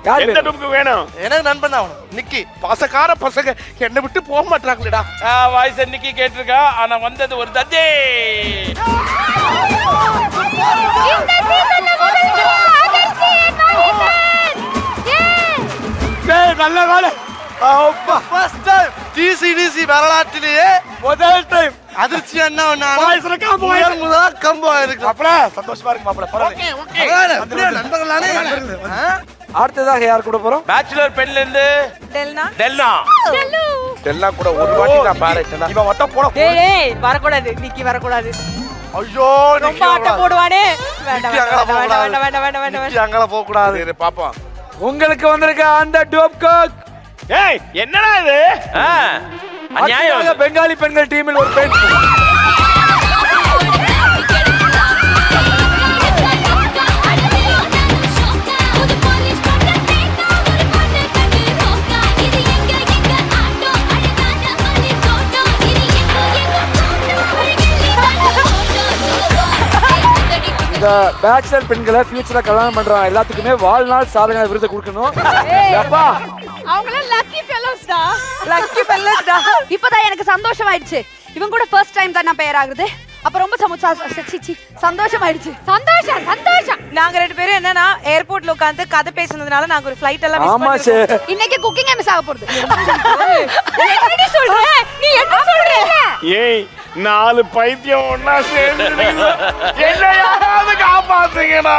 எந்த டுமுக்கு வேணும்? எனக்கு நண்பன் தான் அவனு நிக்கி. பசக்கார பசங்க என்னை விட்டு போக மாட்டாங்களேடா. வாய்ஸ் நிக்கி கேட்டிருக்கா. ஆனா வந்தது ஒரு தத்தே. நல்ல வேலை. ஃபர்ஸ்ட் டைம் டிசிடிசி வரலாற்றிலேயே முதல் டைம் அதிர்ச்சி என்ன கம்போ இருக்கு. மாப்பிள சந்தோஷமா இருக்கு மாப்பிள. பரவாயில்ல. நண்பர்களானே. அடுத்ததாக யார் கூட போறோம்? பேச்சுலர் பெண்ல இருந்து டெல்னா டெல்லா கூட ஒரு வாட்டி நான் பாரு. இவன் வட்ட போட டேய் வரக்கூடாது. நிக்கி வரக்கூடாது. ஐயோ ரொம்ப ஆட்ட போடுவானே. வேண்டாம் வேண்டாம் வேண்டாம் வேண்டாம் வேண்டாம். அங்கல போக கூடாது. பாப்போம். உங்களுக்கு வந்திருக்க அந்த டோப் கோக். ஏய் என்னடா இது? அநியாயம். பெங்காலி பெண்கள் டீமில் ஒரு பெண். இந்த பேச்சுலர் பெண்களை ஃபியூச்சர்ல கல்யாணம் பண்றாங்க எல்லாத்துக்குமே வாழ்நாள் சாதனை விருது கொடுக்கணும். அப்பா அவங்கள லக்கி ஃபெல்லோஸ்டா. லக்கி ஃபெல்லோஸ்டா. இப்பதான் எனக்கு சந்தோஷம் ஆயிடுச்சு. இவன் கூட ஃபர்ஸ்ட் டைம் தான் நான் பேர் ஆகுது. அப்ப ரொம்ப சந்தோஷம் ஆயிடுச்சு. சந்தோஷம் சந்தோஷம். நாங்க ரெண்டு பேரும் என்னன்னா ஏர்போர்ட்ல உட்கார்ந்து கதை பேசுனதுனால நாங்க ஒரு ஃளைட் எல்லாம் மிஸ் ஆமா பண்ணிட்டோம். சார். இன்னைக்கு குக்கிங் மிஸ் ஆக போகுது. என்னடி சொல்ற? நீ என்ன சொல்ற? ஏய் 4 பைத்தியம் ஒண்ணா சேர்ந்து என்ன யாராவது காப்பாத்துங்கடா.